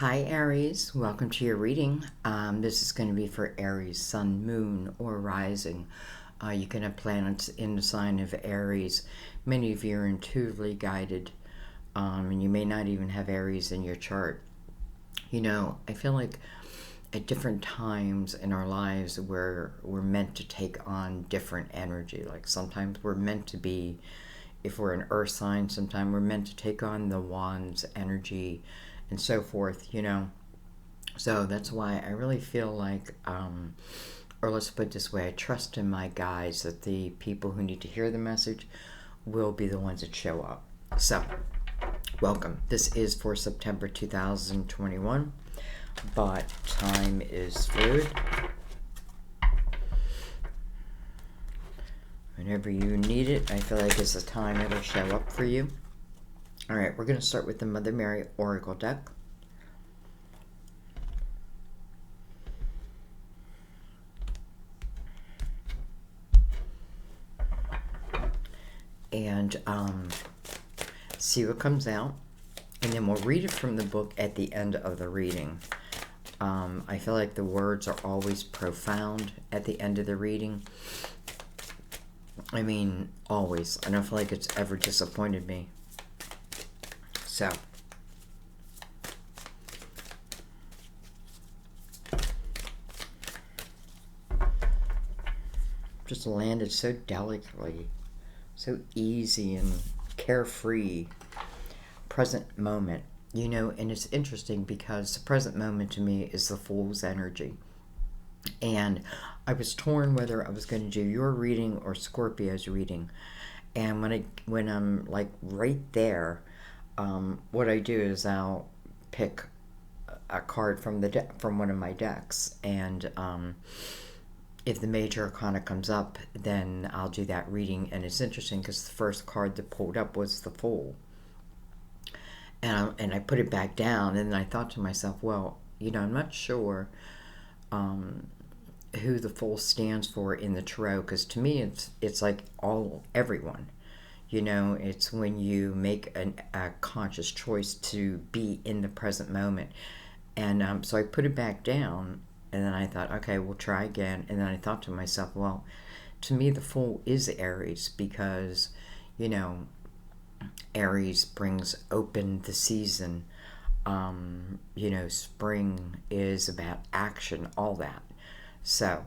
Hi Aries, welcome to your reading. This is going to be for Aries, Sun, Moon, or Rising. You can have planets in the sign of Aries. Many of you are intuitively guided, and you may not even have Aries in your chart. You know, I feel like at different times in our lives we're meant to take on different energy. Like sometimes we're meant to be, if we're an earth sign, sometimes we're meant to take on the wands energy and so forth, you know. So that's why I really feel like, or let's put it this way, I trust in my guides that the people who need to hear the message will be the ones that show up. So, welcome. This is for September 2021, but time is fluid. Whenever you need it, I feel like it's the time it'll show up for you. All right, we're going to start with the Mother Mary Oracle deck. And see what comes out. And then we'll read it from the book at the end of the reading. I feel like the words are always profound at the end of the reading. I mean, always. I don't feel like it's ever disappointed me. So, just landed so delicately, so easy and carefree. Present moment. You know, and it's interesting because the present moment to me is the Fool's energy. And I was torn whether I was going to do your reading or Scorpio's reading. And when I'm like right there, what I do is I'll pick a card from from one of my decks, and if the major arcana comes up, then I'll do that reading. And it's interesting because the first card that pulled up was the Fool, and I put it back down, and then I thought to myself, well, you know, I'm not sure who the Fool stands for in the tarot, because to me it's like everyone. You know, it's when you make a conscious choice to be in the present moment. And so I put it back down, and then I thought, okay, we'll try again. And then I thought to myself, well, to me, the Fool is Aries because, you know, Aries brings open the season. You know, spring is about action, all that. So,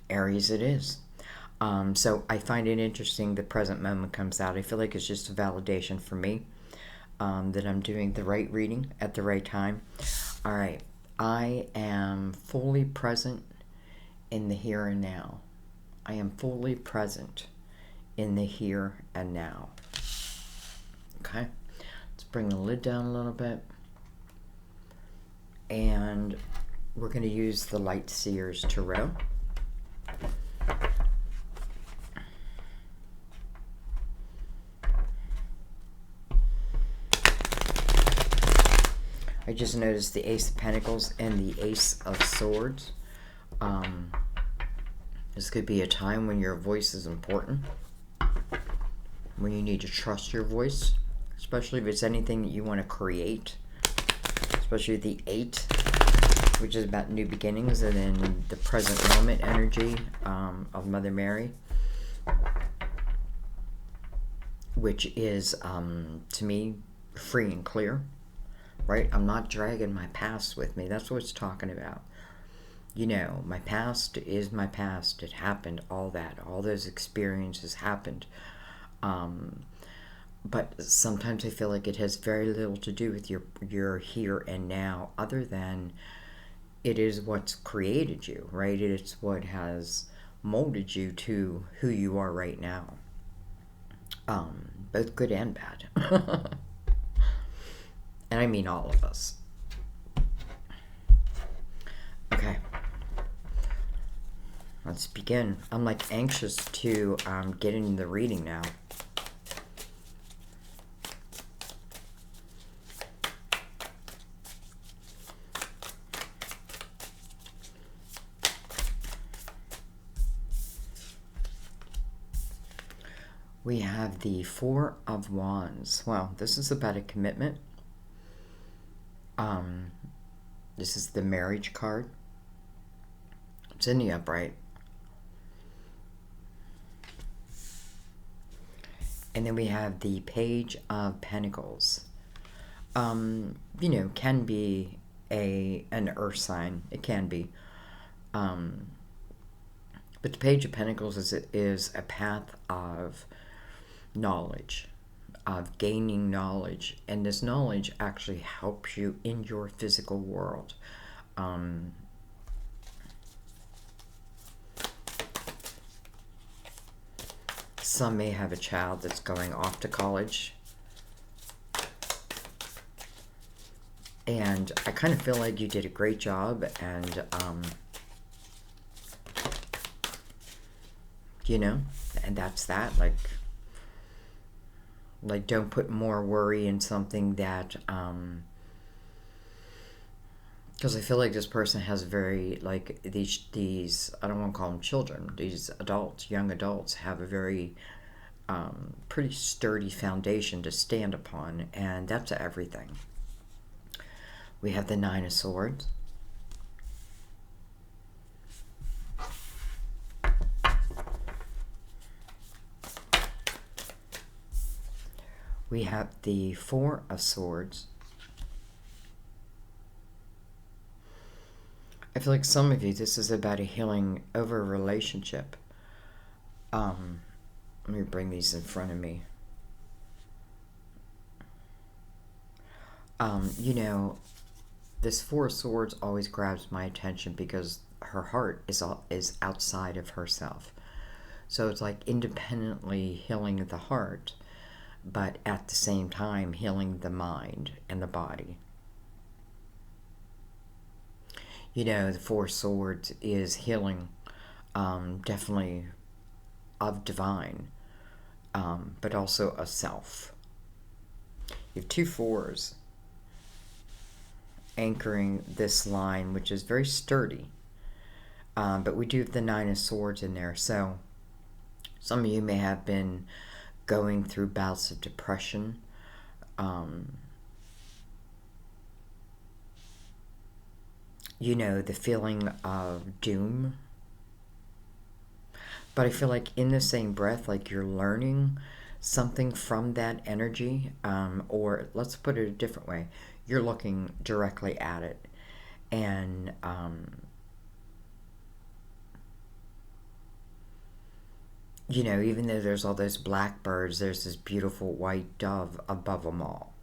Aries it is. So I find it interesting the present moment comes out. I feel like it's just a validation for me that I'm doing the right reading at the right time. All right. I am fully present in the here and now. I am fully present in the here and now. Okay. Let's bring the lid down a little bit. And we're going to use the Light Seers Tarot. I just noticed the Ace of Pentacles and the Ace of Swords. This could be a time when your voice is important, when you need to trust your voice, especially if it's anything that you want to create, especially the 8, which is about new beginnings, and then the present moment energy of Mother Mary, which is, to me, free and clear. Right? I'm not dragging my past with me. That's what it's talking about. You know, my past is my past. It happened, all that. All those experiences happened. But sometimes I feel like it has very little to do with your here and now, other than it is what's created you, right? It's what has molded you to who you are right now. Both good and bad. And I mean all of us. Okay. Let's begin. I'm like anxious to get into the reading now. We have the Four of Wands. Well, this is about a commitment. Um, this is the marriage card. It's in the upright. And then we have the Page of Pentacles. You know, can be an earth sign. It can be. But the Page of Pentacles is a path of knowledge, of gaining knowledge. And this knowledge actually helps you in your physical world. Some may have a child that's going off to college. And I kind of feel like you did a great job, and, you know, and that's that. Like don't put more worry in something that, because I feel like this person has very, like, these, I don't want to call them children, these adults, young adults, have a very, pretty sturdy foundation to stand upon, and that's everything. We have the Nine of Swords. We have the Four of Swords. I feel like some of you, this is about a healing over a relationship. Let me bring these in front of me. You know, this Four of Swords always grabs my attention because her heart is outside of herself. So it's like independently healing the heart, but at the same time healing the mind and the body. You know, the Four of Swords is healing, definitely of divine, but also a self. You have two fours anchoring this line, which is very sturdy. But we do have the Nine of Swords in there. So some of you may have been going through bouts of depression. You know, the feeling of doom. But I feel like in the same breath, like you're learning something from that energy, or let's put it a different way. You're looking directly at it, and you know, even though there's all those blackbirds, there's this beautiful white dove above them all.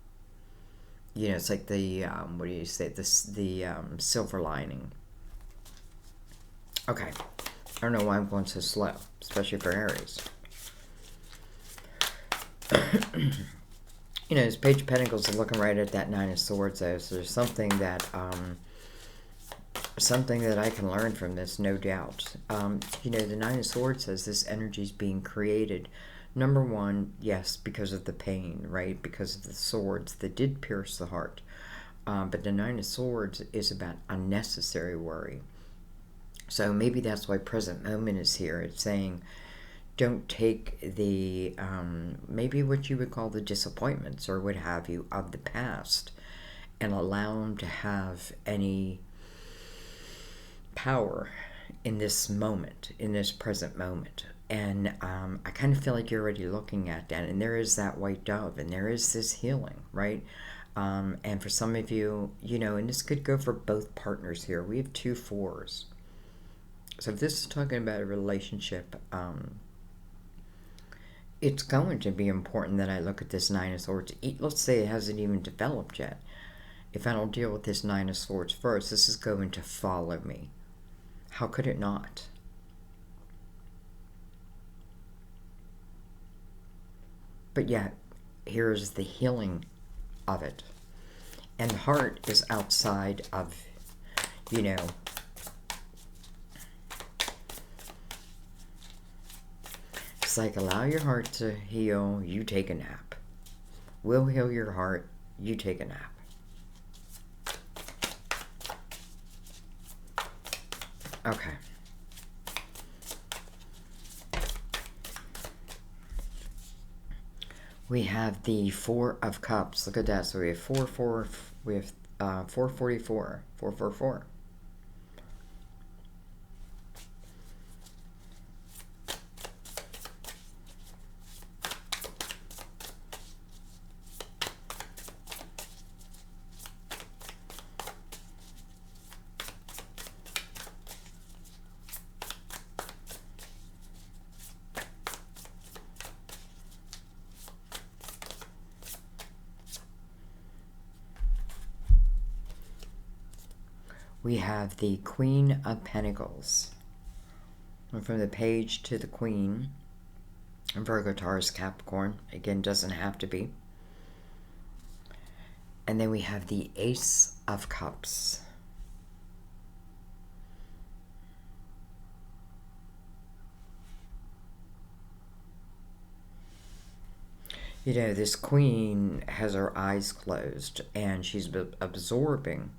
You know, it's like the what do you say? The silver lining. Okay, I don't know why I'm going so slow, especially for Aries. You know, this Page of Pentacles is looking right at that Nine of Swords, though. So there's something that I can learn from this, no doubt. You know, the Nine of Swords says this energy is being created. Number one, yes, because of the pain, right? Because of the swords that did pierce the heart. But the Nine of Swords is about unnecessary worry. So maybe that's why present moment is here. It's saying, don't take the, maybe what you would call the disappointments or what have you of the past and allow them to have any power in this moment, in this present moment. And I kind of feel like you're already looking at that. And there is that white dove and there is this healing, right? And for some of you, you know, and this could go for both partners here. We have two fours. So if this is talking about a relationship, it's going to be important that I look at this Nine of Swords. Let's say it hasn't even developed yet. If I don't deal with this Nine of Swords first, this is going to follow me. How could it not? But yet, here's the healing of it. And the heart is outside of, you know, it's like allow your heart to heal, you take a nap. We'll heal your heart, you take a nap. Okay. We have the Four of Cups. Look at that. So we have four, we have 444, 444. We have the Queen of Pentacles. And from the page to the Queen, Virgo, Taurus, Capricorn. Again, doesn't have to be. And then we have the Ace of Cups. You know, this Queen has her eyes closed and she's absorbing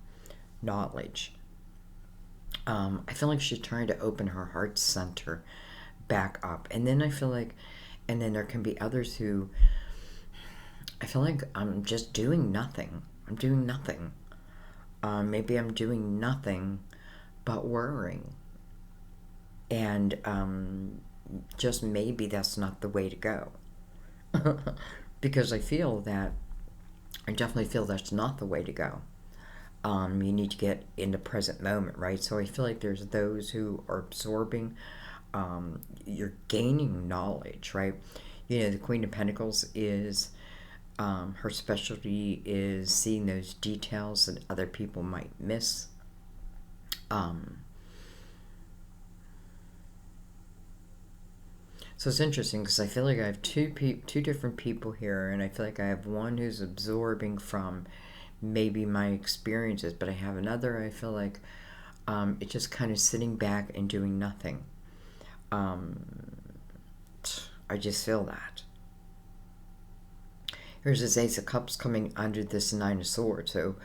knowledge. I feel like she's trying to open her heart center back up. And then I feel like, and then there can be others who, I feel like I'm just doing nothing. I'm doing nothing. Maybe I'm doing nothing but worrying. And just maybe that's not the way to go. Because I definitely feel that's not the way to go. You need to get in the present moment, right? So I feel like there's those who are absorbing, you're gaining knowledge, right? You know, the Queen of Pentacles is, her specialty is seeing those details that other people might miss. So it's interesting because I feel like I have two different people here, and I feel like I have one who's absorbing from maybe my experiences, but I have another, I feel like it's just kind of sitting back and doing nothing. I just feel that. Here's this Ace of Cups coming under this Nine of Swords, so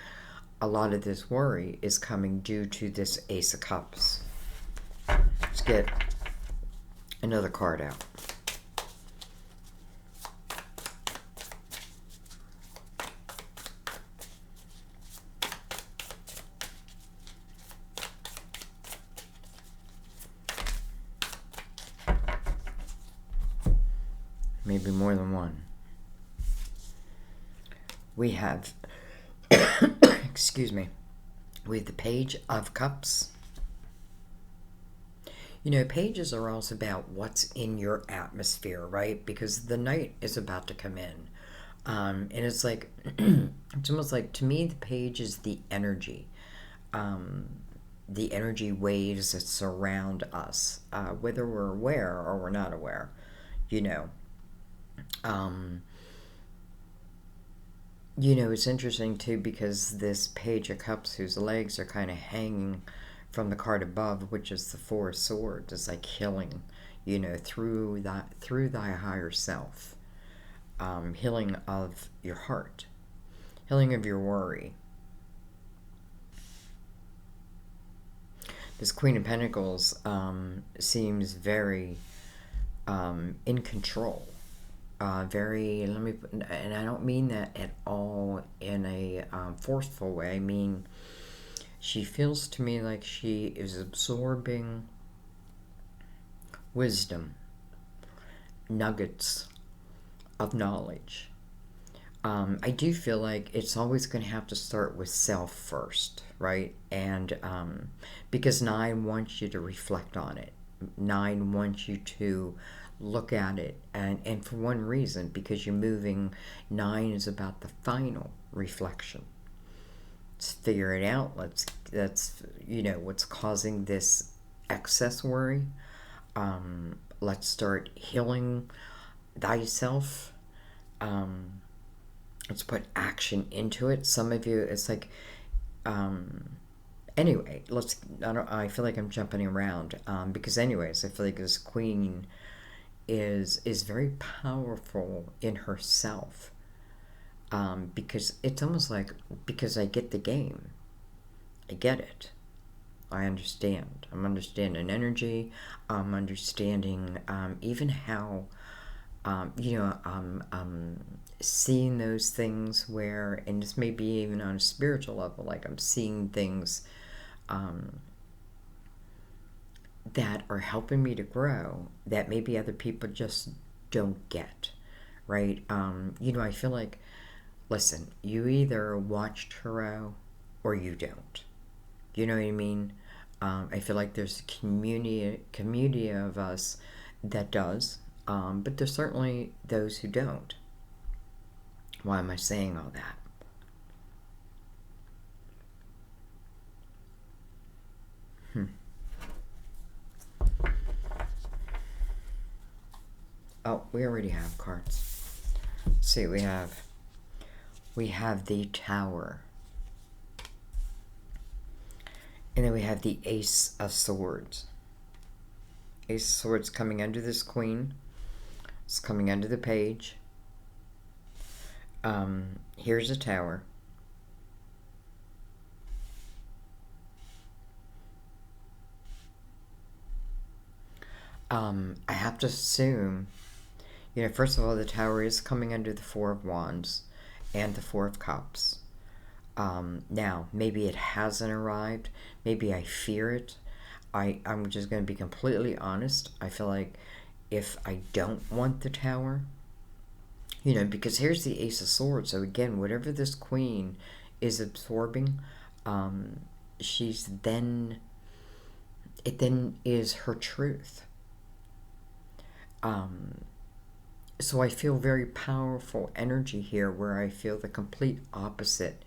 a lot of this worry is coming due to this Ace of Cups. Let's get another card out. Maybe more than one. We have, excuse me, we have the Page of Cups. You know, pages are also about what's in your atmosphere, right? Because the night is about to come in. And it's like, it's almost like, to me, the page is the energy waves that surround us, whether we're aware or we're not aware, you know. You know, it's interesting too because this Page of Cups, whose legs are kind of hanging from the card above, which is the Four of Swords, is like healing, you know, through thy higher self, healing of your heart, healing of your worry. This Queen of Pentacles seems very in control. And I don't mean that at all in a forceful way. I mean, she feels to me like she is absorbing wisdom, nuggets of knowledge. I do feel like it's always going to have to start with self first, right? And because 9 wants you to reflect on it. 9 wants you to look at it, and for one reason, because you're moving. 9 is about the final reflection. Let's figure it out. That's you know, what's causing this excess worry. Let's start healing thyself. Let's put action into it. Some of you, it's like, anyway, I feel like I'm jumping around, because anyways, I feel like this Queen is very powerful in herself, because it's almost like, because I get the game, I get it, I understand, I'm understanding energy, I'm understanding even how, you know, seeing those things where, and this may be even on a spiritual level, like I'm seeing things that are helping me to grow that maybe other people just don't get, right? You know, I feel like, listen, you either watch tarot or you don't. You know what I mean? I feel like there's a community of us that does, but there's certainly those who don't. Why am I saying all that? Oh, we already have cards. Let's see, we have the Tower. And then we have the Ace of Swords. Ace of Swords coming under this Queen. It's coming under the Page. Here's a Tower. I have to assume, you know, first of all, the Tower is coming under the Four of Wands and the Four of Cups. Now, maybe it hasn't arrived. Maybe I fear it. I'm just going to be completely honest. I feel like if I don't want the Tower, you know, because here's the Ace of Swords. So again, whatever this Queen is absorbing, she's then, it then is her truth. So I feel very powerful energy here where I feel the complete opposite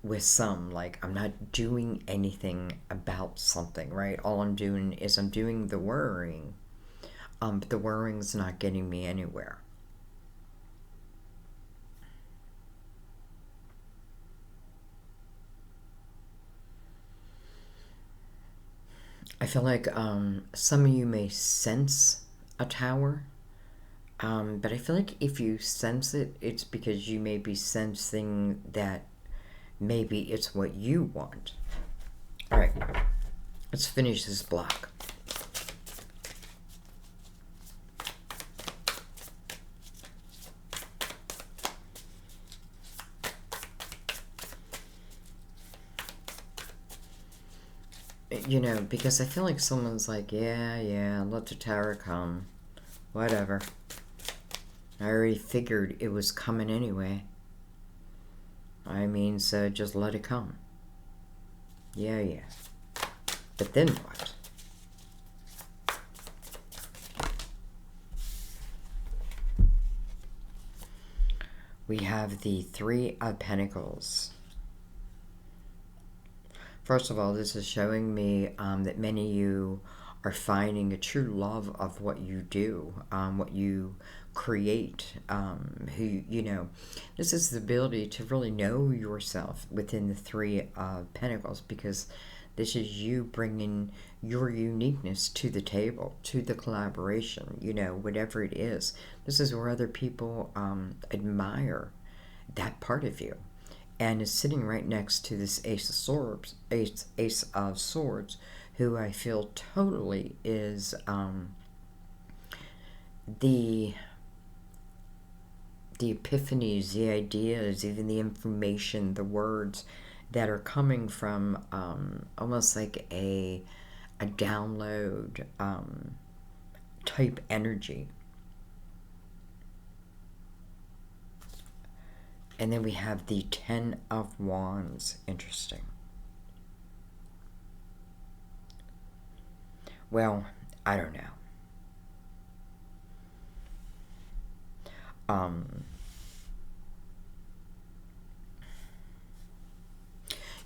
with some, like I'm not doing anything about something, right? All I'm doing is I'm doing the worrying, but the worrying's not getting me anywhere. I feel like some of you may sense a Tower, but I feel like if you sense it, it's because you may be sensing that maybe it's what you want. All right, let's finish this block. You know, because I feel like someone's like, yeah, let the Tower come. Whatever. I already figured it was coming anyway. I mean, so just let it come. Yeah. But then what? We have the Three of Pentacles. First of all, this is showing me that many of you are finding a true love of what you do, what you create, who, you know, this is the ability to really know yourself within the Three of Pentacles, because this is you bringing your uniqueness to the table, to the collaboration, you know, whatever it is. This is where other people admire that part of you. And is sitting right next to this Ace of Swords, who I feel totally is the epiphanies, the ideas, even the information, the words that are coming from almost like a download type energy. And then we have the Ten of Wands. Interesting. Well, I don't know.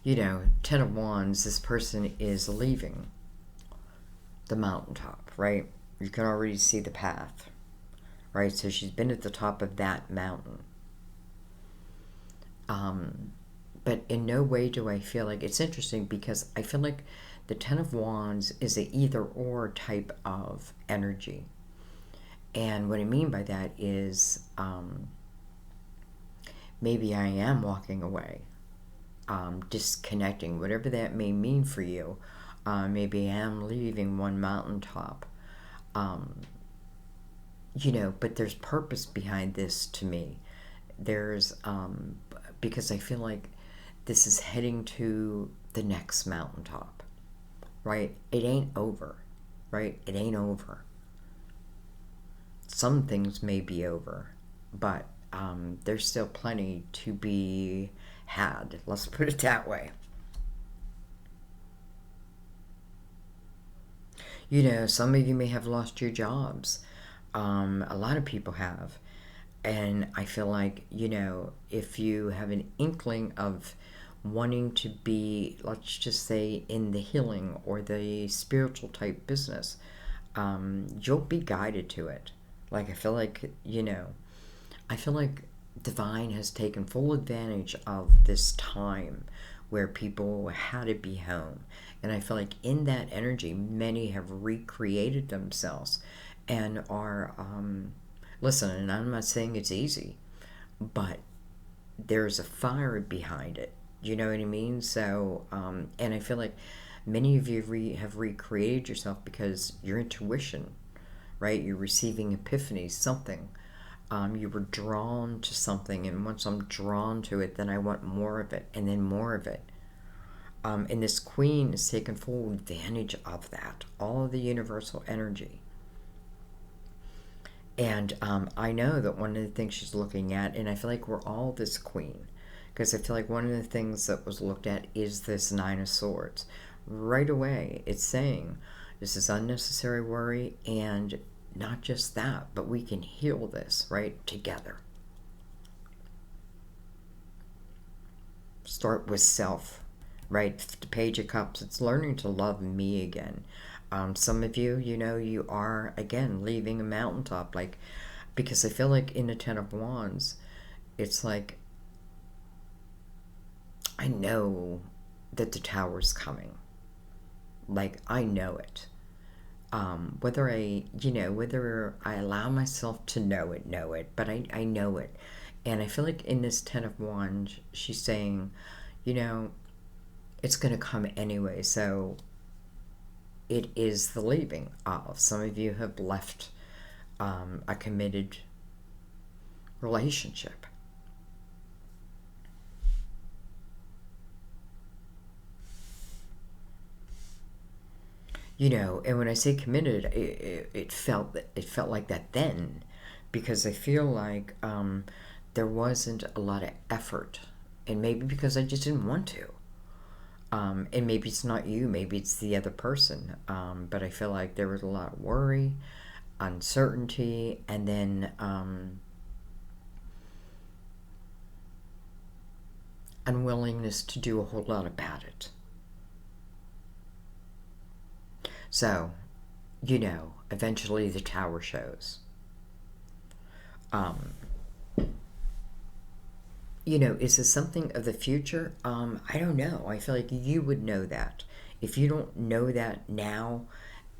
You know, Ten of Wands, this person is leaving the mountaintop, right? You can already see the path, right? So she's been at the top of that mountain. But in no way do I feel like, it's interesting because I feel like the Ten of Wands is an either-or type of energy. And what I mean by that is maybe I am walking away, disconnecting, whatever that may mean for you. Maybe I am leaving one mountaintop. You know, but there's purpose behind this to me. there's, because I feel like this is heading to the next mountaintop, right? It ain't over, right? It ain't over. Some things may be over, but there's still plenty to be had. Let's put it that way. You know, some of you may have lost your jobs. A lot of people have. And I feel like, you know, if you have an inkling of wanting to be, let's just say, in the healing or the spiritual type business, you'll be guided to it. Like, I feel like, you know, I feel like Divine has taken full advantage of this time where people had to be home. And I feel like in that energy, many have recreated themselves and are, listen, and I'm not saying it's easy, but there's a fire behind it. You know what I mean? So, and I feel like many of you have recreated yourself because your intuition, right? You're receiving epiphanies, something. You were drawn to something, and once I'm drawn to it, then I want more of it, and then more of it. And this queen is taking full advantage of that, all of the universal energy. And I know that one of the things she's looking at, and I feel like we're all this queen, because I feel like one of the things that was looked at is this Nine of Swords. Right away, it's saying this is unnecessary worry, and not just that, but we can heal this, right, together. Start with self, right? The Page of Cups, it's learning to love me again. Some of you, you know, you are, again, leaving a mountaintop, like, because I feel like in the Ten of Wands, it's like, I know that the Tower's coming. Like, I know it. Whether I allow myself to know it, but I know it. And I feel like in this Ten of Wands, she's saying, you know, it's going to come anyway, so it is the leaving of. Some of you have left a committed relationship. You know, and when I say committed, it felt like that then, because I feel like there wasn't a lot of effort, and maybe because I just didn't want to. And maybe it's not you, maybe it's the other person. But I feel like there was a lot of worry, uncertainty, and then unwillingness to do a whole lot about it. So, you know, eventually the Tower shows. You know, is this something of the future? I don't know. I feel like you would know that. If you don't know that now,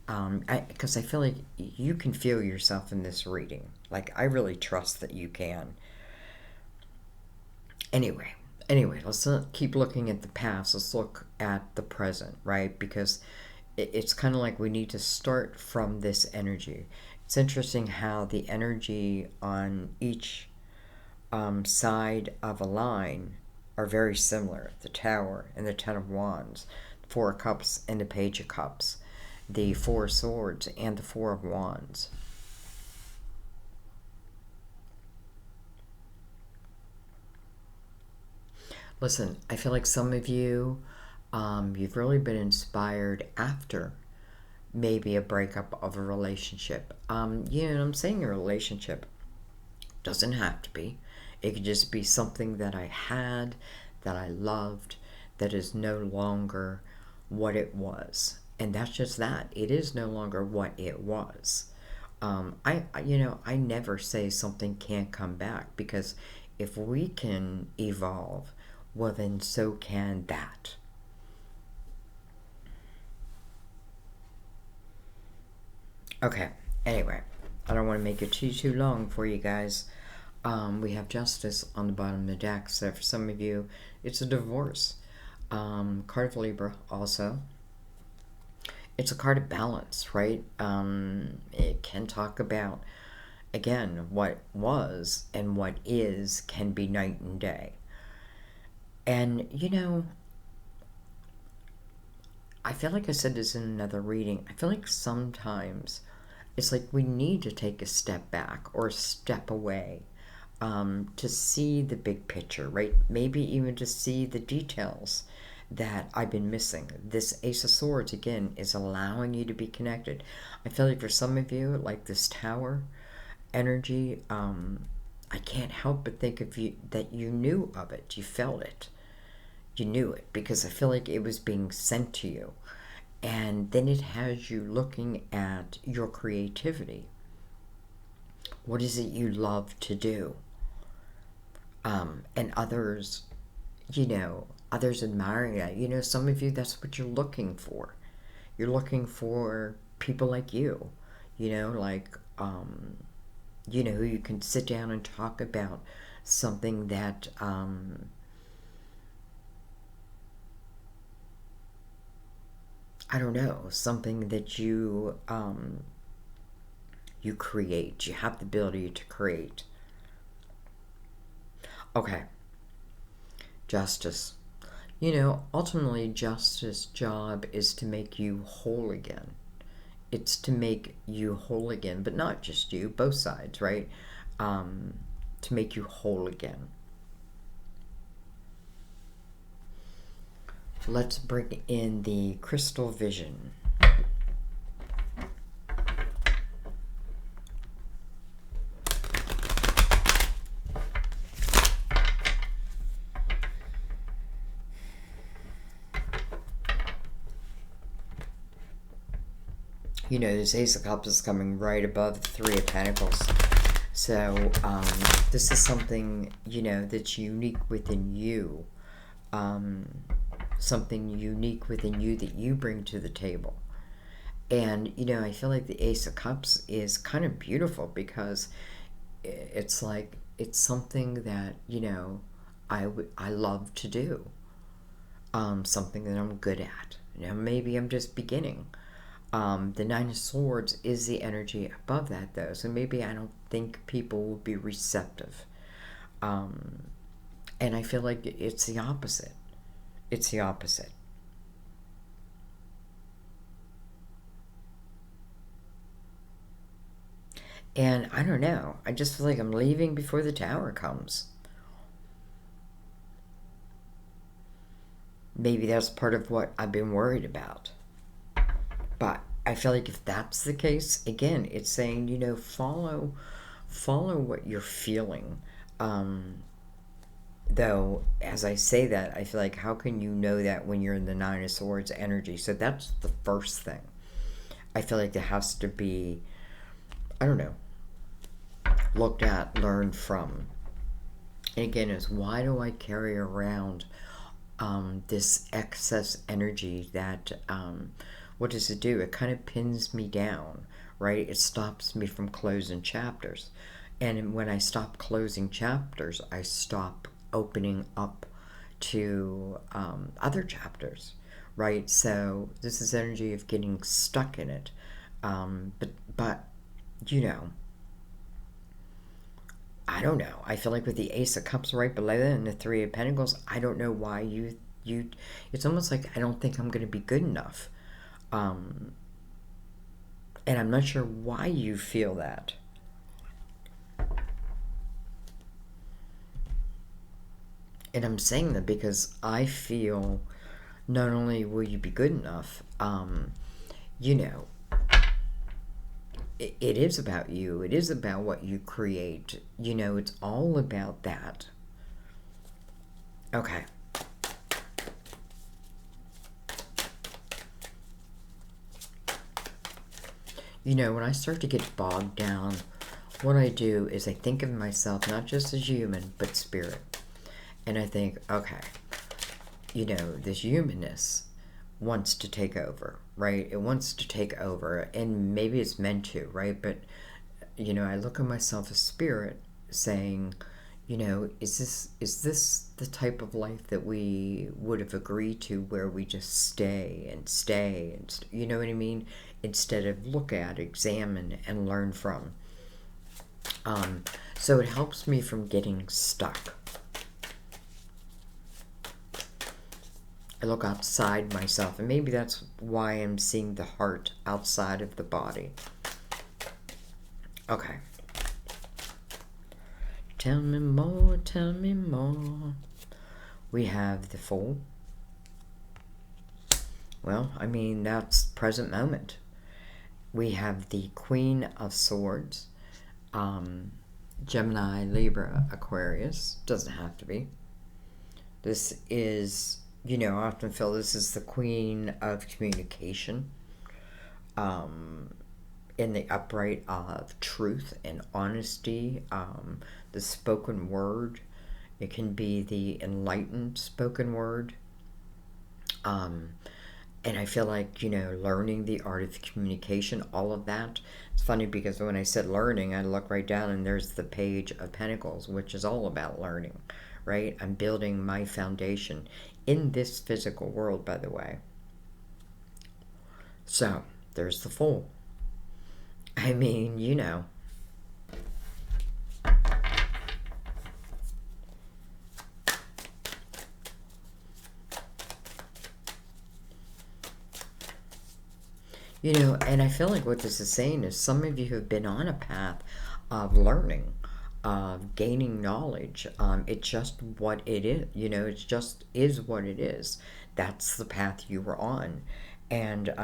because I feel like you can feel yourself in this reading. Like, I really trust that you can. Anyway, let's not keep looking at the past. Let's look at the present, right? Because it's kind of like we need to start from this energy. It's interesting how the energy on each side of a line are very similar. The Tower and the Ten of Wands, the Four of Cups and the Page of Cups, the Four of Swords and the Four of Wands. Listen, I feel like some of you, you've really been inspired after maybe a breakup of a relationship. You know, I'm saying a relationship doesn't have to be. It could just be something that I had, that I loved, that is no longer what it was. And that's just that. It is no longer what it was. I never say something can't come back, because if we can evolve, well, then so can that. Okay, anyway, I don't want to make it too long for you guys. We have Justice on the bottom of the deck, so for some of you, it's a divorce. Card of Libra also. It's a card of balance, right? It can talk about, again, what was and what is can be night and day. And, you know, I feel like I said this in another reading. I feel like sometimes it's like we need to take a step back or a step away to see the big picture, right? Maybe even to see the details that I've been missing. This Ace of Swords, again, is allowing you to be connected. I feel like for some of you, like this Tower energy, I can't help but think of you, that you knew of it, you felt it, you knew it, because I feel like it was being sent to you. And then it has you looking at your creativity. What is it you love to do? And others, you know, others admiring that. You know, some of you, that's what you're looking for. You're looking for people like you know, like, you know, who you can sit down and talk about something that, I don't know, something that you create. You have the ability to create. Okay. Justice. You know, ultimately, justice's job is to make you whole again. It's to make you whole again, but not just you, both sides, right? To make you whole again. Let's bring in the crystal vision. You know, this Ace of Cups is coming right above the Three of Pentacles. So, this is something, you know, that's unique within you. Something unique within you that you bring to the table. And, you know, I feel like the Ace of Cups is kind of beautiful because it's like, it's something that, you know, I love to do. Something that I'm good at. You know, maybe I'm just beginning. The Nine of Swords is the energy above that, though. So maybe I don't think people will be receptive. And I feel like it's the opposite. It's the opposite. And I don't know. I just feel like I'm leaving before the Tower comes. Maybe that's part of what I've been worried about. But I feel like if that's the case, again, it's saying, you know, follow what you're feeling. Though, as I say that, I feel like, how can you know that when you're in the Nine of Swords energy? So that's the first thing. I feel like there has to be, I don't know, looked at, learned from. And again, is why do I carry around this excess energy that, what does it do? It kind of pins me down, right? It stops me from closing chapters. And when I stop closing chapters, I stop opening up to other chapters, right? So this is energy of getting stuck in it. But you know, I don't know. I feel like with the Ace of Cups right below that and the Three of Pentacles, I don't know why you it's almost like I don't think I'm going to be good enough. And I'm not sure why you feel that. And I'm saying that because I feel not only will you be good enough, you know, it is about you. It is about what you create. You know, it's all about that. Okay. You know, when I start to get bogged down, what I do is I think of myself not just as human, but spirit. And I think, okay, you know, this humanness wants to take over, right? It wants to take over, and maybe it's meant to, right? But, you know, I look at myself as spirit saying, you know, is this the type of life that we would have agreed to, where we just stay and stay and you know what I mean, instead of look at, examine, and learn from. So it helps me from getting stuck. I look outside myself, and maybe that's why I'm seeing the heart outside of the body. Okay. Tell me more, tell me more. We have the Fool. Well, I mean, that's present moment. We have the Queen of Swords. Gemini, Libra, Aquarius. Doesn't have to be. This is, you know, I often feel this is the Queen of communication. In the upright of truth and honesty, the spoken word. It can be the enlightened spoken word. And I feel like, you know, learning the art of communication, all of that. It's funny because when I said learning, I look right down and there's the Page of Pentacles, which is all about learning, right? I'm building my foundation in this physical world, by the way. So, there's the Fool. I mean, you know. You know, and I feel like what this is saying is some of you have been on a path of learning, of gaining knowledge. It's just what it is. You know, it just is what it is. That's the path you were on. And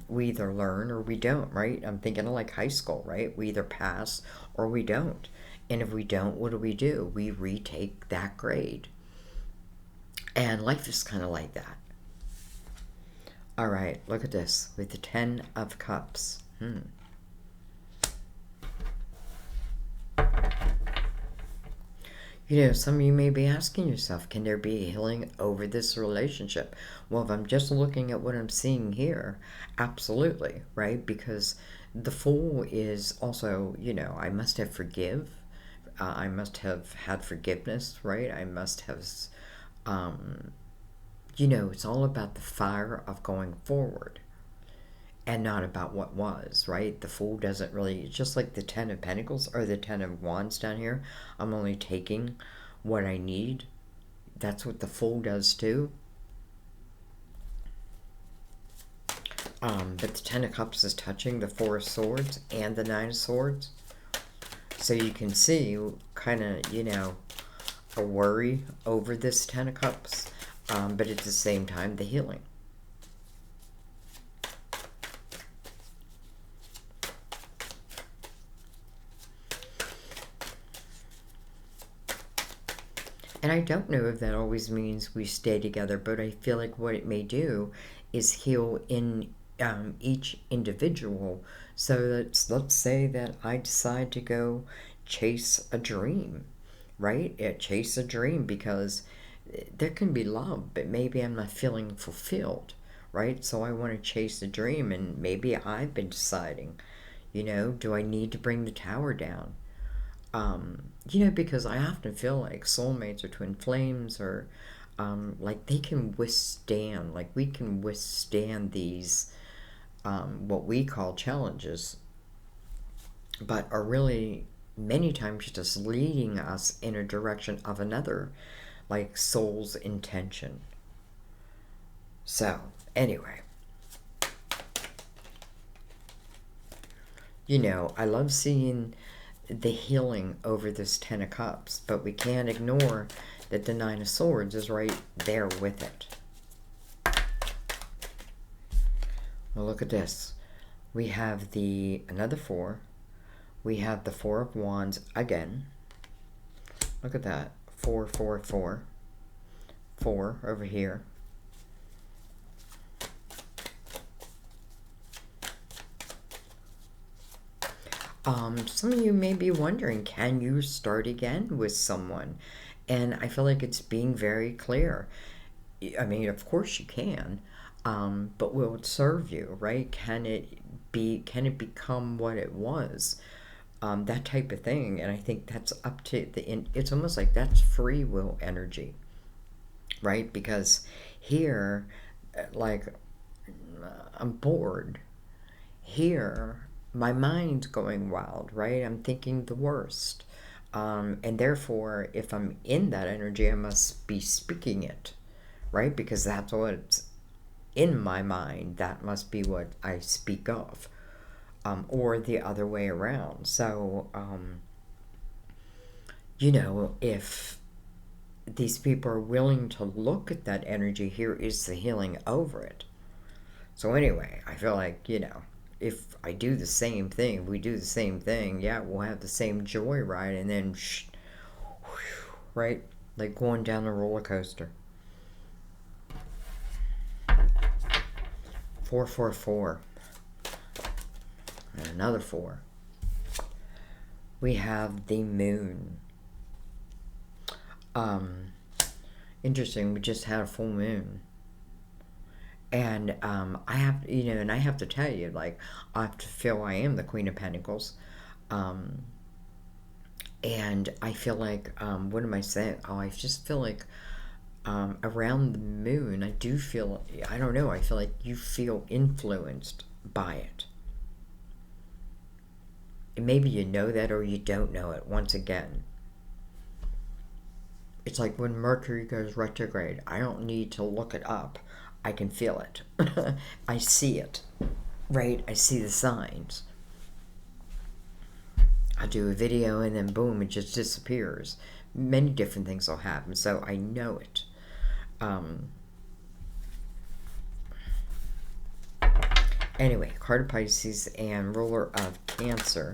we either learn or we don't, right? I'm thinking of like high school, right? We either pass or we don't. And if we don't, what do? We retake that grade. And life is kind of like that. All right, look at this with the 10 of Cups. You know, some of you may be asking yourself, can there be healing over this relationship? Well, if I'm just looking at what I'm seeing here, absolutely, right? Because the Fool is also, you know, I must have I must have had forgiveness, right? I must have, you know, it's all about the fire of going forward and not about what was, right? The Fool doesn't really, it's just like the 10 of Pentacles or the 10 of Wands down here. I'm only taking what I need. That's what the Fool does too. But the 10 of Cups is touching the 4 of Swords and the 9 of Swords. So you can see kind of, you know, a worry over this 10 of Cups. But at the same time, the healing. And I don't know if that always means we stay together, but I feel like what it may do is heal in each individual. So that, let's say that I decide to go chase a dream, right? Chase a dream because there can be love, but maybe I'm not feeling fulfilled, right? So I want to chase a dream, and maybe I've been deciding, you know, do I need to bring the tower down? You know, because I often feel like soulmates or twin flames or like they can withstand, like we can withstand these what we call challenges, but are really many times just leading us in a direction of another, like soul's intention. So, anyway. You know, I love seeing the healing over this 10 of Cups, but we can't ignore that the 9 of Swords is right there with it. Well, look at this. We have another 4. We have the 4 of Wands again. Look at that. 4, 4, 4. 4 over here. Some of you may be wondering, can you start again with someone? And I feel like it's being very clear. I mean, of course you can, but will it serve you, right? Can it become what it was? That type of thing. And I think that's up to it's almost like that's free will energy, right? Because here, like, I'm bored. Here, my mind's going wild, right? I'm thinking the worst. And therefore, if I'm in that energy, I must be speaking it, right? Because that's what's in my mind. That must be what I speak of, or the other way around. So, you know, if these people are willing to look at that energy, here is the healing over it. So anyway, I feel like, you know, if I do the same thing, we do the same thing, yeah, we'll have the same joy ride, and then, right? Like going down the roller coaster. 444. And another 4. We have the moon. Interesting, we just had a full moon. And I have, you know, and I have to tell you, like, I have to feel I am the Queen of Pentacles. And I feel like, what am I saying? Oh, I just feel like around the moon, I do feel, I don't know, I feel like you feel influenced by it. And maybe you know that or you don't know it. Once again, it's like when Mercury goes retrograde. I don't need to look it up. I can feel it. I see it, right? I see the signs. I do a video and then boom, it just disappears. Many different things will happen, so I know it. Anyway, card of Pisces and ruler of Cancer.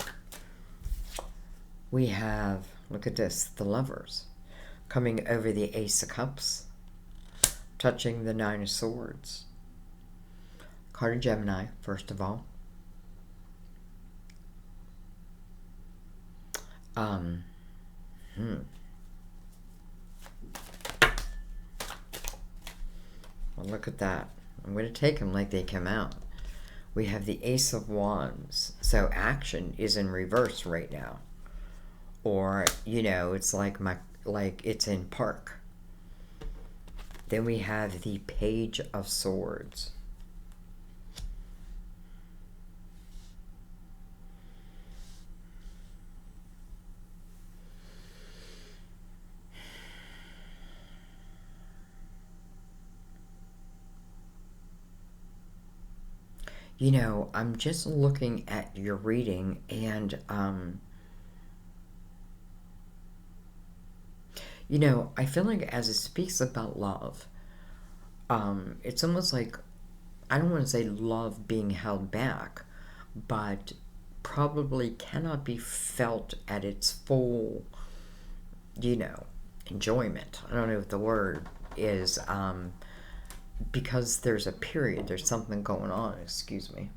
We have, look at this, the Lovers coming over the Ace of Cups, touching the Nine of Swords. Card of Gemini, first of all. Well, look at that. I'm going to take them like they come out. We have the Ace of Wands. So action is in reverse right now. Or, you know, it's like it's in park. Then we have the Page of Swords. You know, I'm just looking at your reading and, you know, I feel like as it speaks about love, it's almost like, I don't want to say love being held back, but probably cannot be felt at its full, you know, enjoyment. I don't know what the word is, because there's a period, there's something going on, excuse me.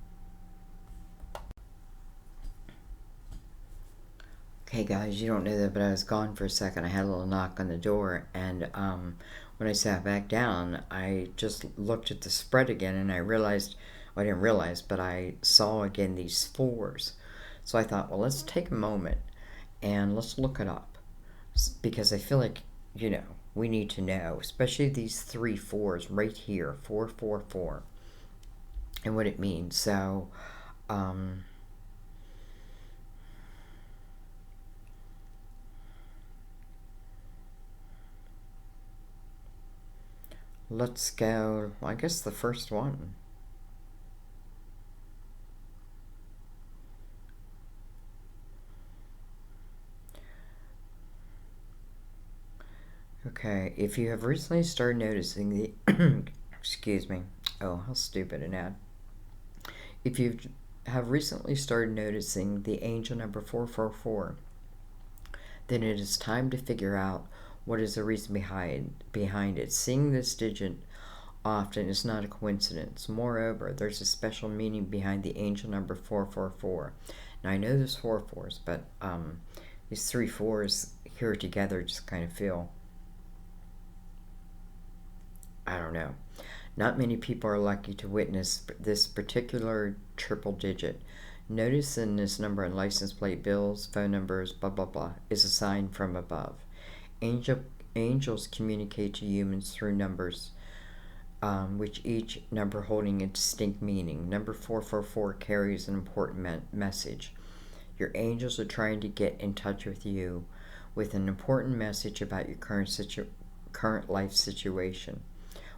Okay guys, you don't know that, but I was gone for a second. I had a little knock on the door, and when I sat back down, I just looked at the spread again, and I realized, well, I didn't realize, but I saw again these 4s. So I thought, well, let's take a moment and let's look it up, because I feel like, you know, we need to know, especially these 3 4s right here, 444, and what it means. So, let's go, well, I guess the first one. Okay, if you have recently started noticing the, excuse me, oh, how stupid an ad. If you have recently started noticing the angel number 444, then it is time to figure out what is the reason behind it. Seeing this digit often is not a coincidence. Moreover, there's a special meaning behind the angel number 444. Now, I know there's 4 4s, but these 3 4s here together just kind of feel, I don't know. Not many people are lucky to witness this particular triple digit. Notice in this number on license plate, bills, phone numbers, blah, blah, blah, is a sign from above. Angels communicate to humans through numbers. which each number holding a distinct meaning. Number 444 carries an important message. Your angels are trying to get in touch with you with an important message about your current life situation.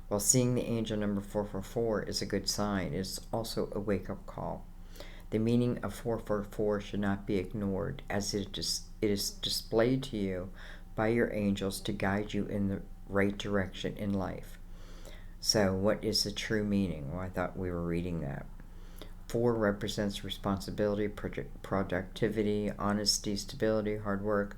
While seeing the angel number 444 is a good sign, it is also a wake-up call. The meaning of 444 should not be ignored, as it is displayed to you by your angels to guide you in the right direction in life. So what is the true meaning? Well, I thought we were reading that. 4 represents responsibility, productivity, honesty, stability, hard work.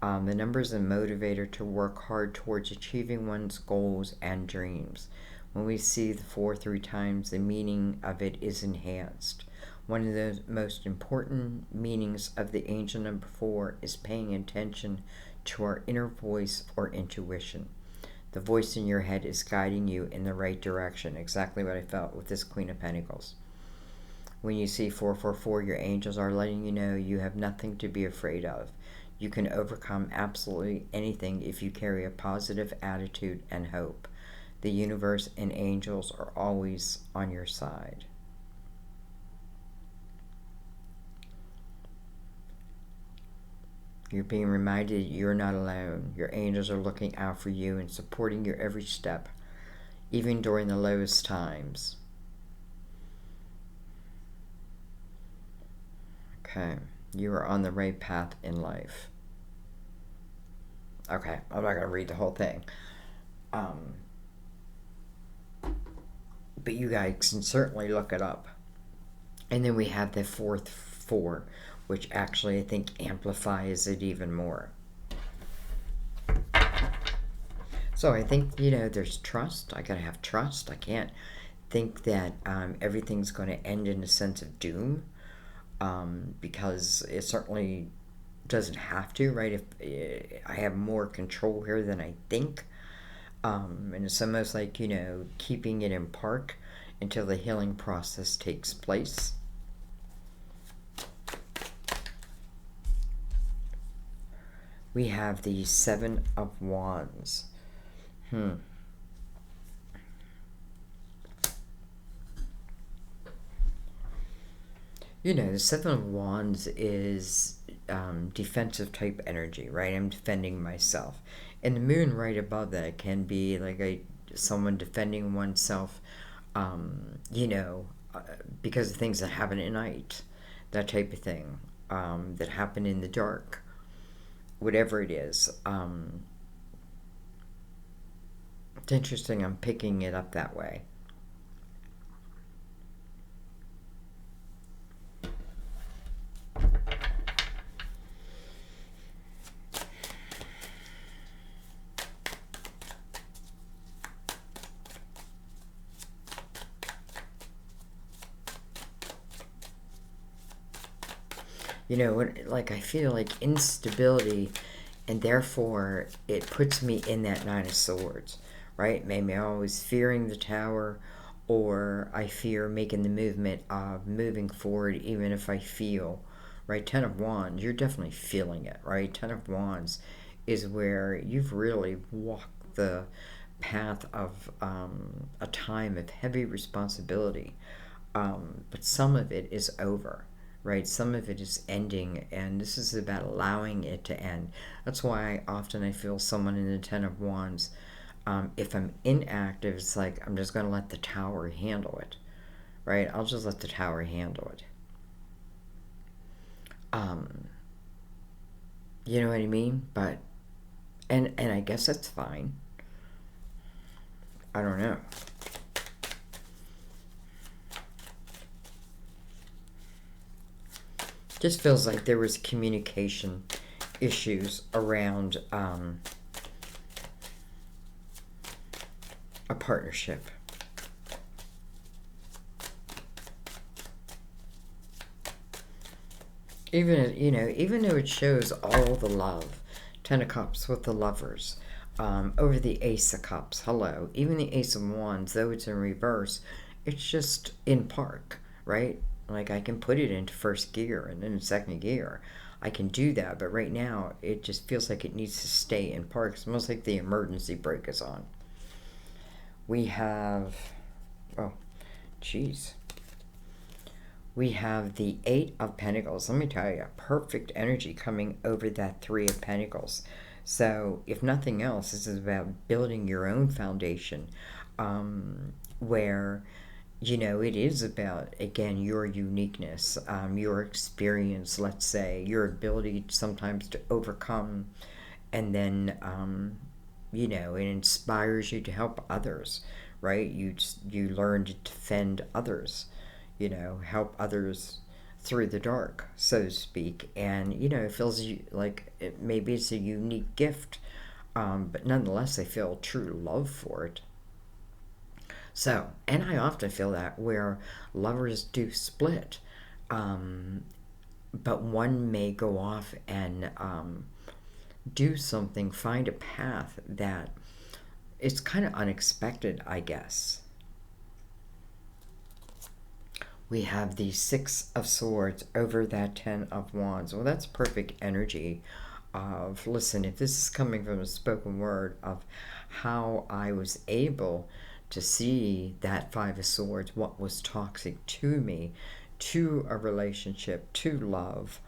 The number is a motivator to work hard towards achieving one's goals and dreams. When we see the 4 3 times, the meaning of it is enhanced. One of the most important meanings of the angel number 4 is paying attention to our inner voice or intuition. The voice in your head is guiding you in the right direction. Exactly what I felt with this Queen of Pentacles. When you see 444, your angels are letting you know you have nothing to be afraid of. You can overcome absolutely anything if you carry a positive attitude and hope. The universe and angels are always on your side. You're being reminded you're not alone. Your angels are looking out for you and supporting your every step, even during the lowest times. Okay, you are on the right path in life. Okay, I'm not going to read the whole thing. But you guys can certainly look it up. And then we have the 4th 4, which actually I think amplifies it even more. So I think, there's trust. I gotta have trust. I can't think that everything's going to end in a sense of doom, because it certainly doesn't have to, right? If I have more control here than I think, and it's almost like, keeping it in park until the healing process takes place. We have the 7 of Wands. The 7 of Wands is defensive type energy, right? I'm defending myself. And the moon right above that can be like someone defending oneself, because of things that happen at night, that type of thing, that happen in the dark. Whatever it is. It's interesting I'm picking it up that way. I feel like instability, and therefore it puts me in that 9 of Swords, right? Maybe I'm always fearing the Tower, or I fear making the movement of moving forward, even if I feel, right? 10 of Wands, you're definitely feeling it, right? 10 of Wands is where you've really walked the path of a time of heavy responsibility, but some of it is over. Right, some of it is ending, and this is about allowing it to end. That's why often I feel someone in the 10 of Wands, if I'm inactive, it's like I'm just going to let the Tower handle it, right? I'll just let the Tower handle it. You know what I mean? But, and I guess that's fine. I don't know. Just feels like there was communication issues around a partnership. Even though it shows all the love, 10 of Cups with the Lovers, over the Ace of Cups, hello. Even the Ace of Wands, though it's in reverse, it's just in park, right? Like, I can put it into first gear and then in second gear. I can do that, but right now it just feels like it needs to stay in park. It's almost like the emergency brake is on. We have, oh, geez. We have the Eight of Pentacles. Let me tell you, perfect energy coming over that Three of Pentacles. So, if nothing else, this is about building your own foundation, where, you know, it is about, again, your uniqueness, your experience, let's say, your ability sometimes to overcome, and then, you know, it inspires you to help others, right? You learn to defend others, you know, help others through the dark, so to speak. And, you know, it feels like maybe it's a unique gift, but nonetheless, I feel true love for it. So, and I often feel that where lovers do split, but one may go off and do something, find a path that it's kind of unexpected, I guess. We have the Six of Swords over that Ten of Wands. Well, that's perfect energy of, listen, if this is coming from a spoken word of how I was able to see that Five of Swords, what was toxic to me, to a relationship, to love,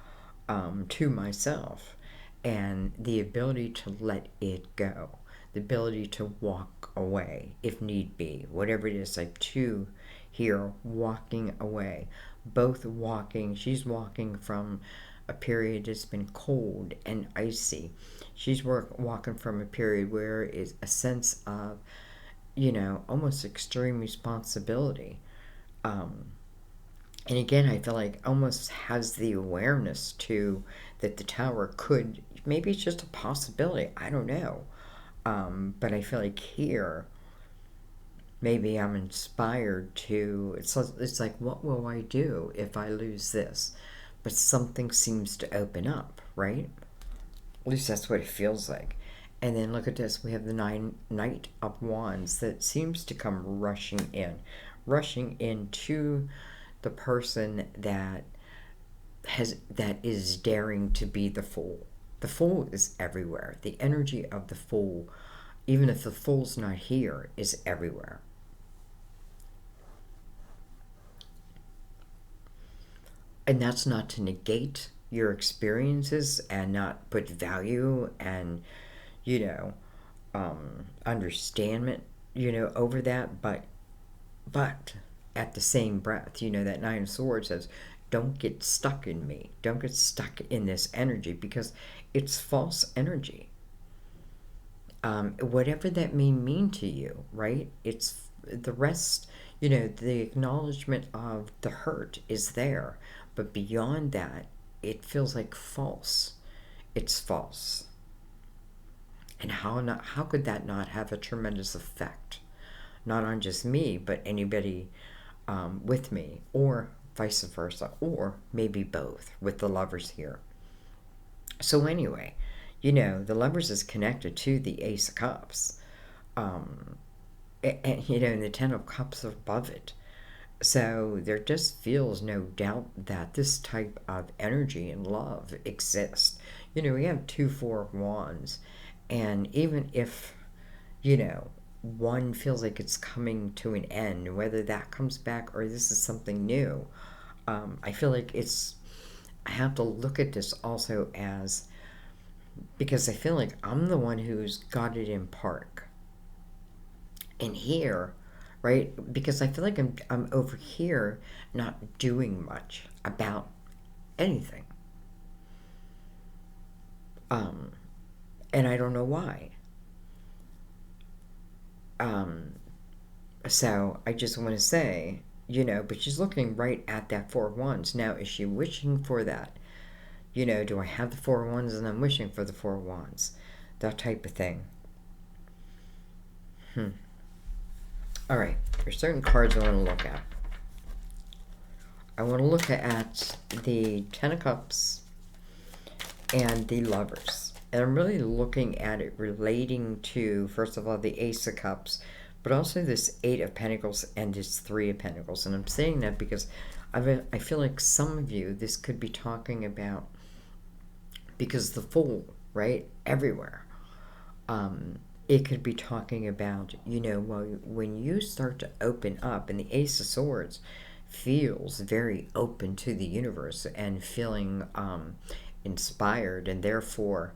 to myself, and the ability to let it go, the ability to walk away if need be, whatever it is, like two here, walking away, both walking. She's walking from a period that's been cold and icy. She's walking from a period where is a sense of, you know, almost extreme responsibility. And again, I feel like almost has the awareness to that the tower could, maybe it's just a possibility, I don't know. But I feel like here, maybe I'm inspired to, it's like, what will I do if I lose this? But something seems to open up, right? At least that's what it feels like. And then look at this, we have the Knight of Wands that seems to come rushing into the person that is daring to be the Fool. The Fool is everywhere. The energy of the Fool, even if the Fool's not here, is everywhere. And that's not to negate your experiences and not put value and, you know, understandment, you know, over that, but at the same breath, you know, that Nine of Swords says, don't get stuck in me. Don't get stuck in this energy, because it's false energy. Whatever that may mean to you, right? It's the rest, you know, the acknowledgement of the hurt is there. But beyond that, it feels like false. It's false. And how could that not have a tremendous effect? Not on just me, but anybody with me, or vice versa, or maybe both with the Lovers here. So anyway, you know, the Lovers is connected to the Ace of Cups. And, you know, and the Ten of Cups above it. So there just feels no doubt that this type of energy and love exists. You know, we have two Four of Wands. And even if, you know, one feels like it's coming to an end, whether that comes back or this is something new, I feel like I have to look at this also as, because I feel like I'm the one who's got it in park. And here, right, because I feel like I'm over here not doing much about anything. And I don't know why. So I just want to say, you know, but she's looking right at that Four of Wands. Now, is she wishing for that? You know, do I have the Four of Wands and I'm wishing for the Four of Wands? That type of thing. All right, there's certain cards I want to look at. I want to look at the Ten of Cups and the Lovers. And I'm really looking at it relating to, first of all, the Ace of Cups, but also this Eight of Pentacles and this Three of Pentacles. And I'm saying that because I feel like some of you, this could be talking about, because the Fool, right, everywhere. it could be talking about, well, when you start to open up, and the Ace of Swords feels very open to the universe and feeling inspired, and therefore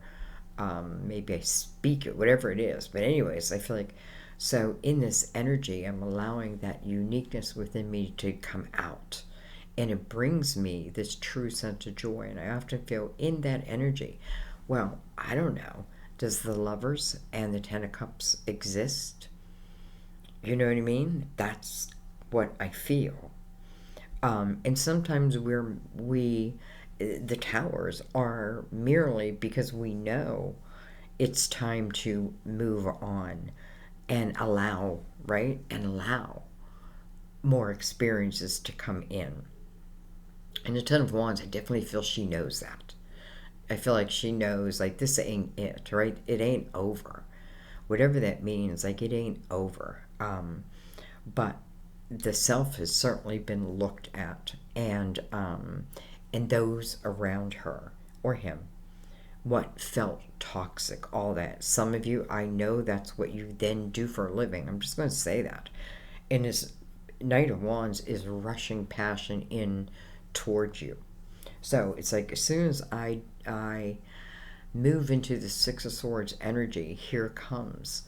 maybe I speak it, whatever it is. But anyways, I feel like, so in this energy, I'm allowing that uniqueness within me to come out. And it brings me this true sense of joy. And I often feel in that energy, well, I don't know, does the Lovers and the Ten of Cups exist? You know what I mean? That's what I feel. And sometimes the towers are merely because we know it's time to move on and allow, right? And allow more experiences to come in. And the Ten of Wands, I definitely feel she knows that. I feel like she knows, like, this ain't it, right? It ain't over. Whatever that means, like, it ain't over. But the self has certainly been looked at, and those around her or him, what felt toxic, all that. Some of you, I know that's what you then do for a living. I'm just going to say that. And this Knight of Wands is rushing passion in towards you. So it's like, as soon as I move into the Six of Swords energy, here comes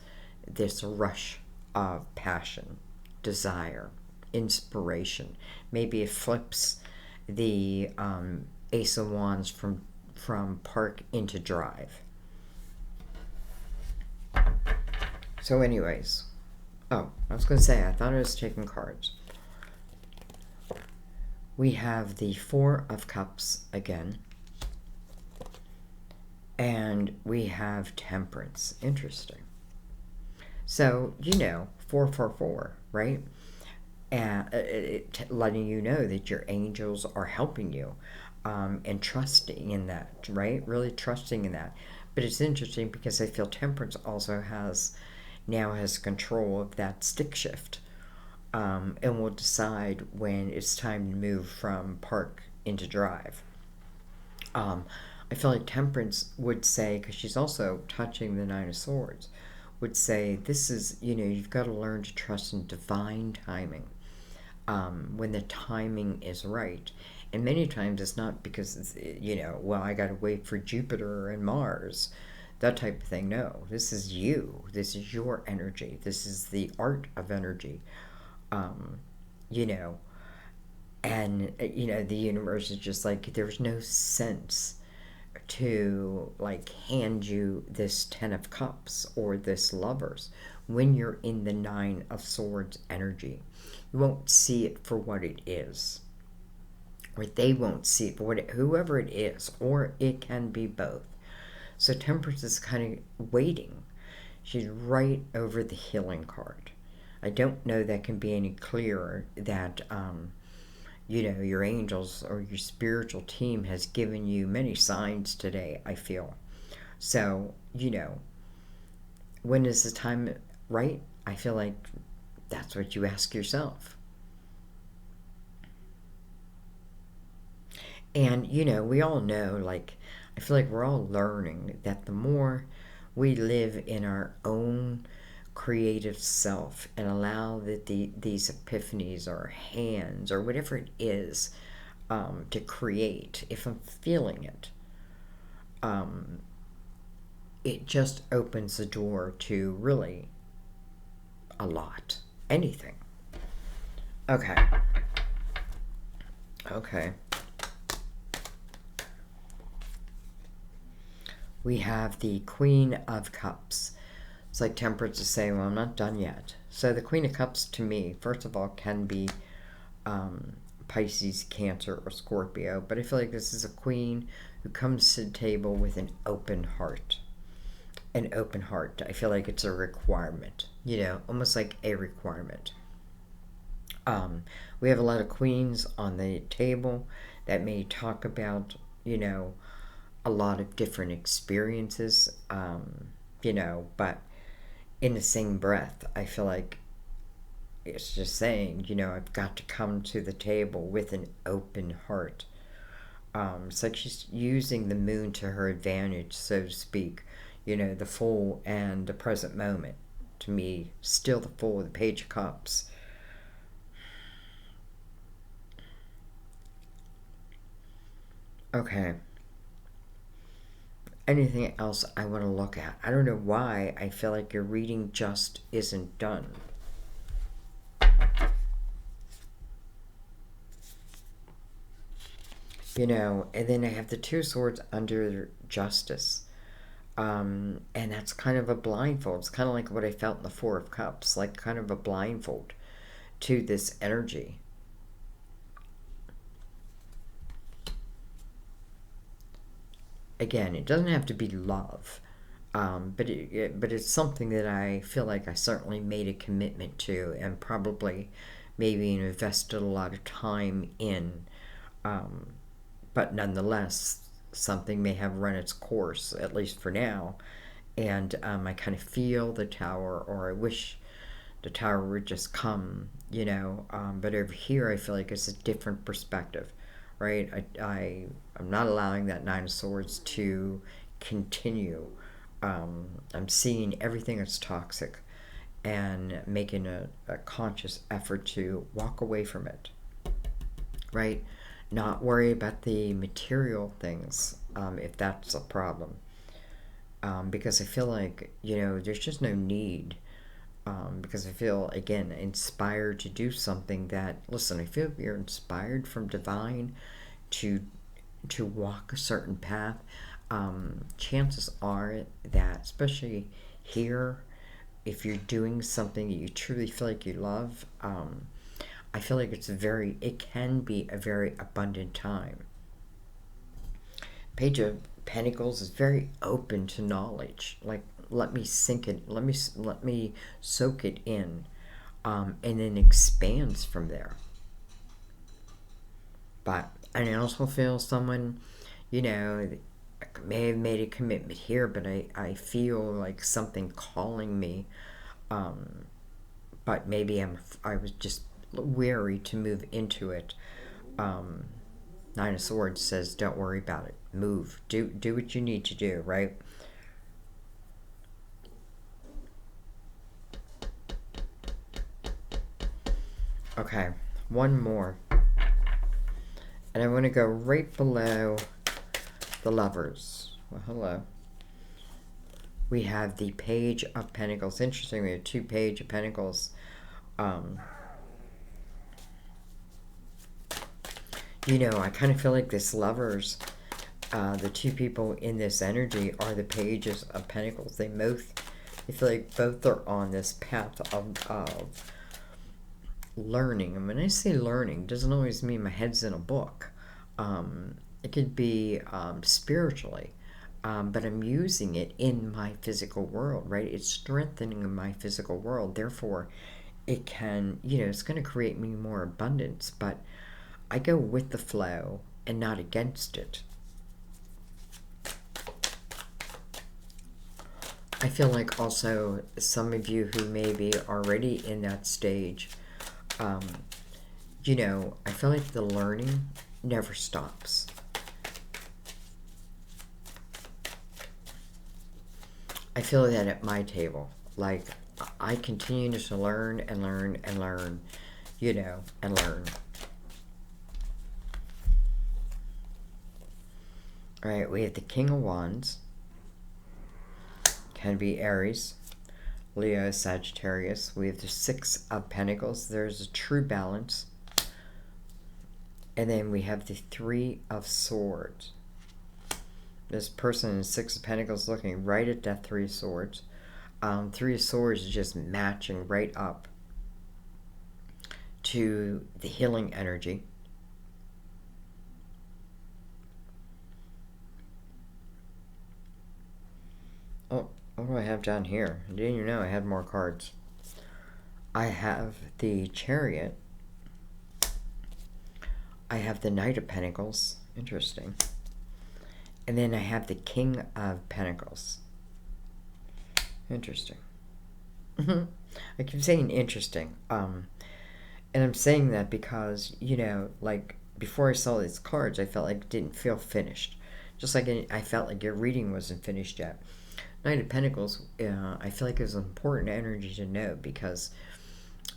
this rush of passion, desire, inspiration. Maybe it flips the Ace of Wands from park into drive. So anyways, oh, I was going to say, I thought I was taking cards. We have the Four of Cups again. And we have Temperance. Interesting. So, 444, right? Letting you know that your angels are helping you, and trusting in that, right? Really trusting in that. But it's interesting because I feel Temperance also now has control of that stick shift, and will decide when it's time to move from park into drive. I feel like Temperance would say, because she's also touching the Nine of Swords, would say, this is, you've got to learn to trust in divine timing, when the timing is right. And many times it's not because it's, well, I got to wait for Jupiter and Mars, that type of thing. No, this is you. This is your energy. This is the art of energy. And, the universe is just like, there's no sense to, like, hand you this Ten of Cups or this Lovers when you're in the Nine of Swords energy. You won't see it for what it is, or they won't see it for whoever it is, or it can be both. So Temperance is kind of waiting. She's right over the Healing card. I don't know that can be any clearer that your angels or your spiritual team has given you many signs today, I feel. So, when is the time right? I feel like that's what you ask yourself. And, we all know, like, I feel like we're all learning that the more we live in our own creative self and allow that these epiphanies or hands or whatever it is, to create, if I'm feeling it, it just opens the door to really a lot, anything. Okay. We have the Queen of Cups. It's like Temperance is saying, well, I'm not done yet. So the Queen of Cups, to me, first of all, can be Pisces, Cancer, or Scorpio. But I feel like this is a queen who comes to the table with an open heart. An open heart. I feel like it's a requirement. Almost like a requirement. We have a lot of queens on the table that may talk about, a lot of different experiences, but in the same breath, I feel like it's just saying, I've got to come to the table with an open heart. It's like she's using the moon to her advantage, so to speak, you know, the Fool and the present moment. To me, still the Fool, the Page of Cups. Okay. Anything else I want to look at? I don't know why I feel like your reading just isn't done. You know, and then I have the Two Swords under Justice. And that's kind of a blindfold. It's kind of like what I felt in the Four of Cups, like kind of a blindfold to this energy. Again, it doesn't have to be love, but it's something that I feel like I certainly made a commitment to, and probably maybe invested a lot of time in. But nonetheless, something may have run its course, at least for now. And I kind of feel the Tower, or I wish the Tower would just come, you know. But over here, I feel like it's a different perspective, right? I'm not allowing that Nine of Swords to continue. I'm seeing everything that's toxic and making a conscious effort to walk away from it, right? Not worry about the material things, if that's a problem. Because I feel like, you know, there's just no need. Because I feel, again, inspired to do something that, listen, I feel you're inspired from divine to walk a certain path. Chances are that, especially here, if you're doing something that you truly feel like you love, I feel like it can be a very abundant time. Page of Pentacles is very open to knowledge. Like, let me sink it, let me soak it in, and then expands from there. But I also feel someone, you know, may have made a commitment here, but I feel like something calling me, but maybe I was just wary to move into it. Nine of Swords says, don't worry about it. Move. Do what you need to do, right? Okay, one more. And I want to go right below the Lovers. Well, hello. We have the Page of Pentacles. Interesting, we have two Page of Pentacles. You know, I kind of feel like this Lovers, the two people in this energy are the Pages of Pentacles. I feel like both are on this path of learning. And when I say learning, it doesn't always mean my head's in a book. It could be spiritually, but I'm using it in my physical world, right? It's strengthening my physical world. Therefore, it can, you know, it's going to create me more abundance, but I go with the flow and not against it. I feel like also some of you who may be already in that stage, you know, I feel like the learning never stops. I feel that at my table, like I continue to learn and learn and learn, you know, and learn. All right, we have the King of Wands. Can be Aries, Leo, Sagittarius. We have the Six of Pentacles. There's a true balance. And then we have the Three of Swords. This person in Six of Pentacles looking right at that Three of Swords. Three of Swords is just matching right up to the healing energy. Oh, what do I have down here? I didn't even know I had more cards. I have the Chariot. I have the Knight of Pentacles. Interesting. And then I have the King of Pentacles. Interesting. I keep saying interesting. And I'm saying that because, you know, like before I saw these cards, I felt like it didn't feel finished. Just like I felt like your reading wasn't finished yet. Knight of Pentacles, I feel like is an important energy to know because,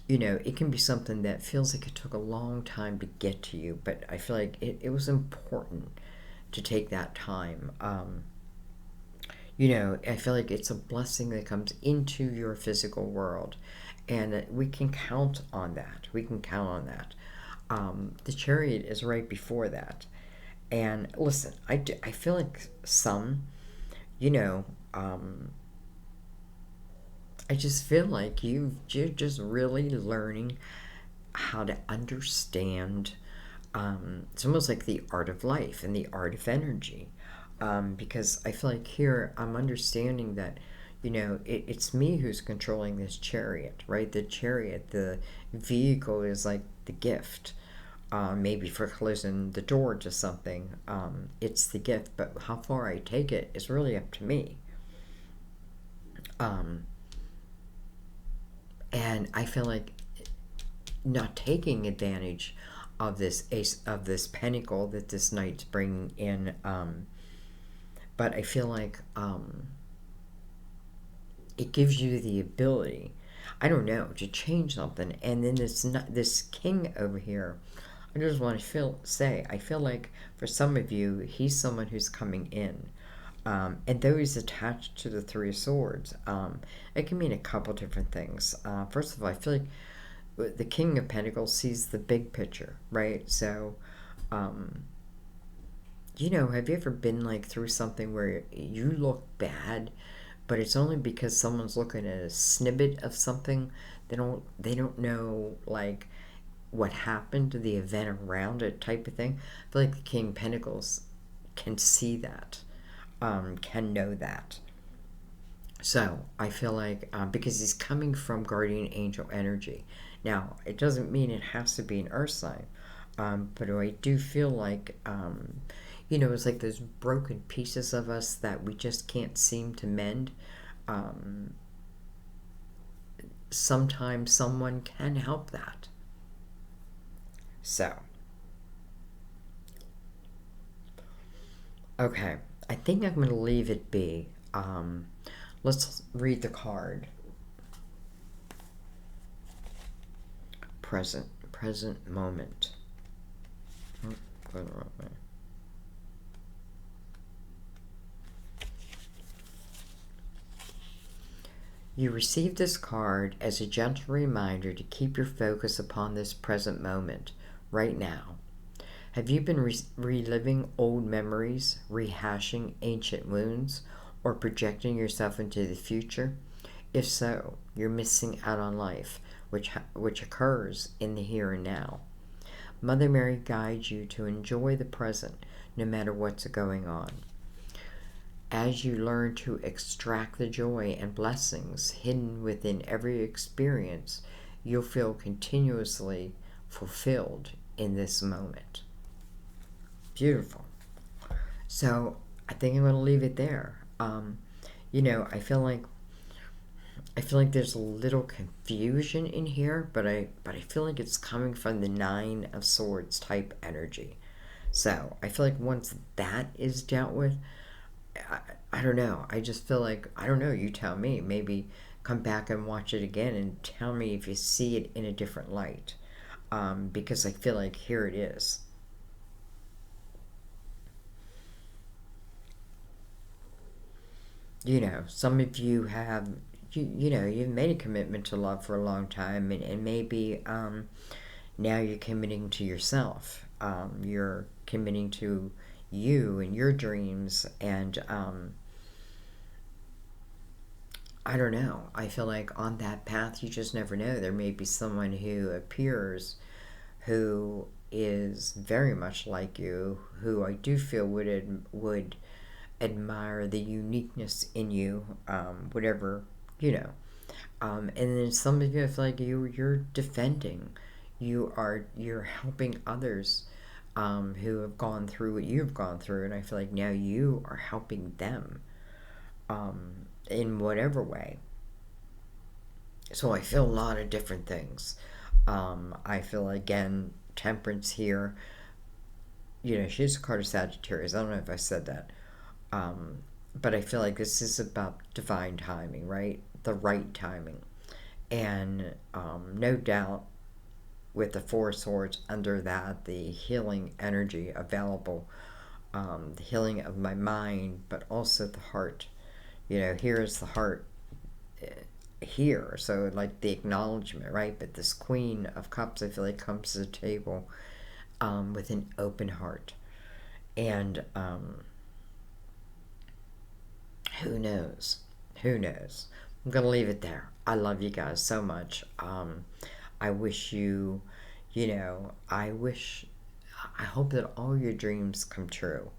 you know, it can be something that feels like it took a long time to get to you, but I feel like it was important to take that time. You know, I feel like it's a blessing that comes into your physical world, and we can count on that. We can count on that. The Chariot is right before that. And listen, I feel like some, you know, I just feel like you're just really learning how to understand. It's almost like the art of life and the art of energy. Because I feel like here I'm understanding that, you know, it's me who's controlling this chariot, right? The chariot, the vehicle is like the gift. Maybe for closing the door to something, it's the gift, but how far I take it is really up to me. And I feel like not taking advantage of this ace of this pentacle that this knight's bringing in, but I feel like it gives you the ability, I don't know, to change something. And then this king over here, I just want to say, I feel like for some of you, he's someone who's coming in. And though he's attached to the Three of Swords, it can mean a couple different things. First of all, I feel like the King of Pentacles sees the big picture, right? So, you know, have you ever been like through something where you look bad, but it's only because someone's looking at a snippet of something? They don't know like what happened to the event around it, type of thing. I feel like the King of Pentacles can see that, can know that. So I feel like because he's coming from guardian angel energy. Now it doesn't mean it has to be an earth sign, but I do feel like you know, it's like those broken pieces of us that we just can't seem to mend. Sometimes someone can help that. So, okay, I think I'm going to leave it be. Let's read the card. Present moment. Oh, going the wrong way. You receive this card as a gentle reminder to keep your focus upon this present moment, right now. Have you been reliving old memories, rehashing ancient wounds, or projecting yourself into the future? If so, you're missing out on life, which occurs in the here and now. Mother Mary guides you to enjoy the present, no matter what's going on. As you learn to extract the joy and blessings hidden within every experience, you'll feel continuously fulfilled in this moment. Beautiful. So I think I'm going to leave it there. You know, I feel like there's a little confusion in here, but I feel like it's coming from the Nine of Swords type energy. So I feel like once that is dealt with, I don't know. I just feel like, I don't know, you tell me. Maybe come back and watch it again and tell me if you see it in a different light. Because I feel like here it is. You know, some of you have, you know, you've made a commitment to love for a long time, and maybe now you're committing to yourself. You're committing to you and your dreams, and I don't know. I feel like on that path, you just never know. There may be someone who appears who is very much like you, who I do feel would admire the uniqueness in you, whatever, you know. And then some of you, I feel like you're defending, you're helping others who have gone through what you've gone through, and I feel like now you are helping them in whatever way. So I feel a lot of different things. I feel, again, Temperance here. You know, she's a card of Sagittarius. I don't know if I said that. but I feel like this is about divine timing, right? The right timing. And no doubt with the Four of Swords under that, the healing energy available, the healing of my mind, but also the heart. You know, here is the heart here. So, like the acknowledgement, right? But this Queen of Cups, I feel like, comes to the table with an open heart. And who knows? Who knows? I'm going to leave it there. I love you guys so much. I wish you, you know, I hope that all your dreams come true.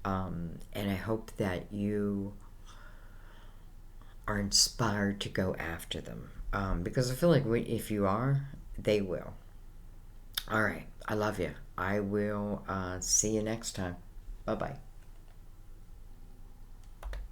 And I hope that you are inspired to go after them. Because I feel like if you are, they will. All right. I love you. I will see you next time. Bye bye.